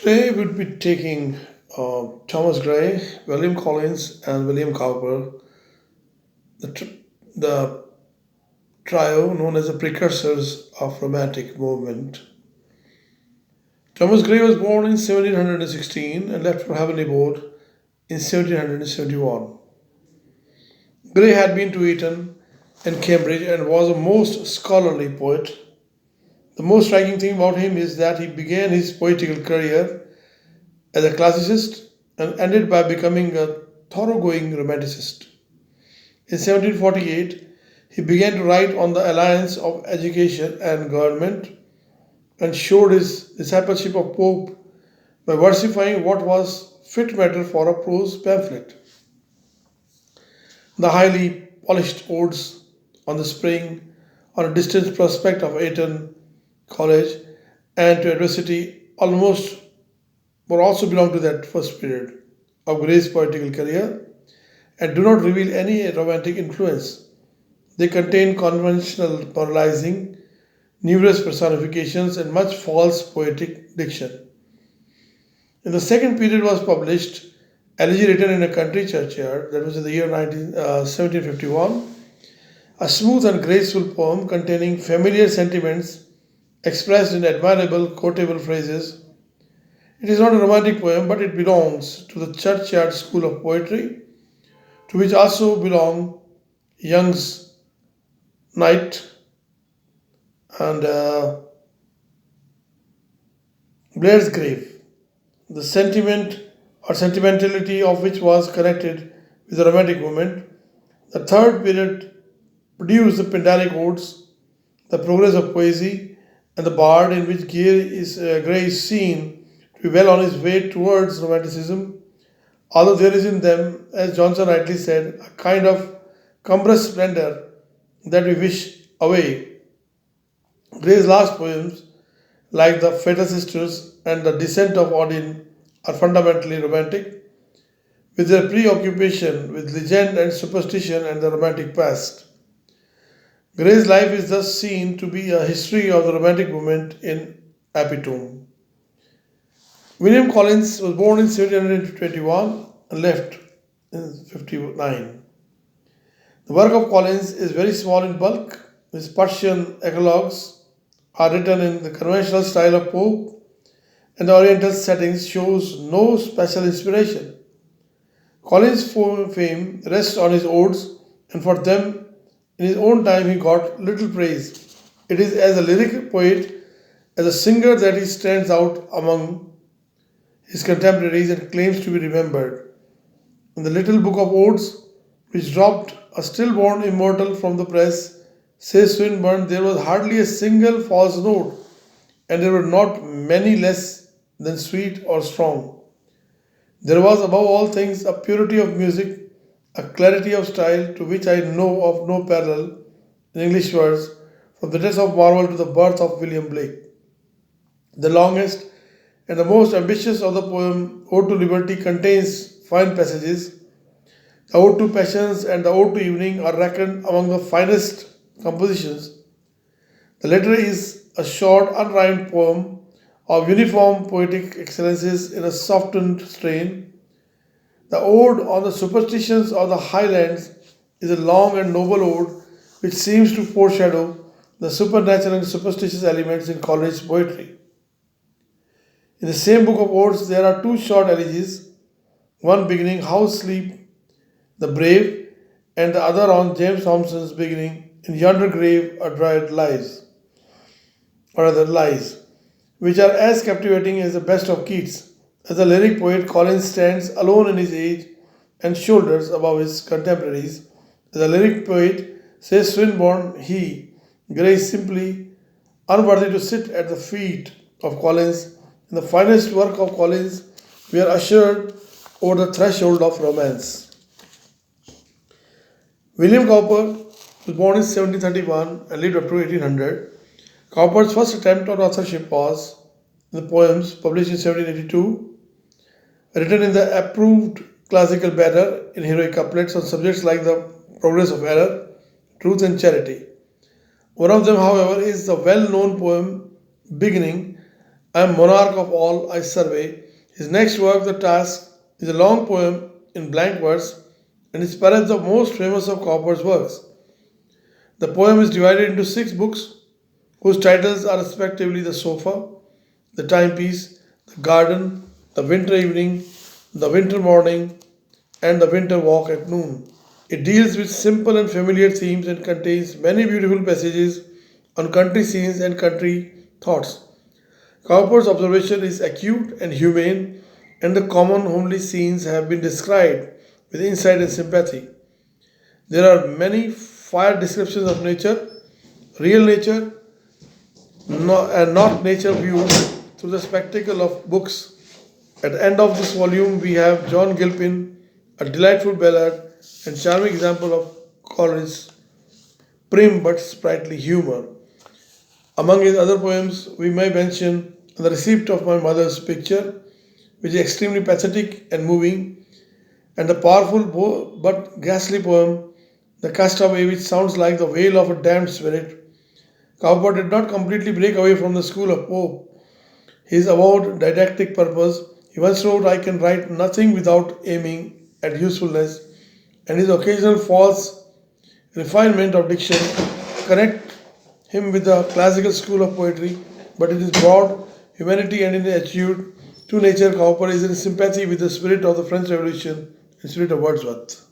Today we'd be taking Thomas Gray, William Collins, and William Cowper, the, the trio known as the precursors of Romantic movement. Thomas Gray was born in 1716 and left for heavenly abode in 1771. Gray had been to Eton and Cambridge and was a most scholarly poet. The most striking thing about him is that he began his poetical career as a classicist and ended by becoming a thoroughgoing romanticist. In 1748, he began to write on the alliance of education and government and showed his discipleship of Pope by versifying what was fit matter for a prose pamphlet. The highly polished odes on the spring, on a distant prospect of Eton College, and to adversity almost but also belong to that first period of Gray's political career and do not reveal any romantic influence. They contain conventional moralizing, numerous personifications, and much false poetic diction. In the second period was published Elegy written in a country churchyard, that was in the year 1751, a smooth and graceful poem containing familiar sentiments expressed in admirable quotable phrases. It is not a romantic poem, but it belongs to the churchyard school of poetry, to which also belong Young's Night and Blair's Grave, the sentiment or sentimentality of which was connected with the romantic movement. The third period produced the Pindaric Odes, the progress of poesy, and the bard in which Gray is seen to be well on his way towards romanticism, although there is in them, as Johnson rightly said, a kind of cumbrous splendor that we wish away. Gray's last poems, like the Fatal Sisters and the Descent of Odin, are fundamentally romantic, with their preoccupation with legend and superstition and the romantic past. Gray's life is thus seen to be a history of the romantic movement in epitome. William Collins was born in 1721 and left in 59. The work of Collins is very small in bulk. His Persian eclogues are written in the conventional style of Pope, and the Oriental settings shows no special inspiration. Collins' fame rests on his odes, and for them, in his own time, he got little praise. It is as a lyric poet, as a singer, that he stands out among his contemporaries and claims to be remembered. In the little book of odes, which dropped a stillborn immortal from the press, says Swinburne, there was hardly a single false note, and there were not many less than sweet or strong. There was above all things a purity of music, a clarity of style to which I know of no parallel in English words, from the death of Marvel to the birth of William Blake. The longest and the most ambitious of the poem, Ode to Liberty, contains fine passages. The Ode to Passions and the Ode to Evening are reckoned among the finest compositions. The latter is a short, unrhymed poem of uniform poetic excellences in a softened strain. The Ode on the Superstitions of the Highlands is a long and noble ode which seems to foreshadow the supernatural and superstitious elements in Coleridge's poetry. In the same book of odes, there are two short elegies, one beginning How Sleep the Brave, and the other on James Thomson's beginning In Yonder Grave a Dryad Lies, or other lies, which are as captivating as the best of Keats. As a lyric poet, Collins stands alone in his age and shoulders above his contemporaries. As a lyric poet, says Swinburne, Gray, is simply unworthy to sit at the feet of Collins. In the finest work of Collins, we are ushered over the threshold of romance. William Cowper was born in 1731 and lived up to 1800. Cowper's first attempt at authorship was in the poems published in 1782, written in the approved classical manner in heroic couplets on subjects like the progress of error, truth, and charity. One of them, however, is the well known poem beginning I am monarch of all I survey. His next work, The Task, is a long poem in blank verse and is perhaps the most famous of Cowper's works. The poem is divided into six books whose titles are respectively The Sofa, The Timepiece, The Garden, The Winter Evening, The Winter Morning, and The Winter Walk at Noon. It deals with simple and familiar themes and contains many beautiful passages on country scenes and country thoughts. Cowper's observation is acute and humane, and the common homely scenes have been described with insight and sympathy. There are many fire descriptions of nature, real nature, and not nature viewed through the spectacle of books. At the end of this volume, we have John Gilpin, a delightful ballad and charming example of Coleridge's prim but sprightly humor. Among his other poems, we may mention The Receipt of My Mother's Picture, which is extremely pathetic and moving, and the powerful but ghastly poem The Castaway, which sounds like the wail of a damned spirit. Cowper did not completely break away from the school of Pope, his avowed didactic purpose. He once wrote, I can write nothing without aiming at usefulness, and his occasional false refinement of diction connect him with the classical school of poetry, but in his broad humanity and in his attitude to nature, Cowper is in sympathy with the spirit of the French Revolution and spirit of Wordsworth.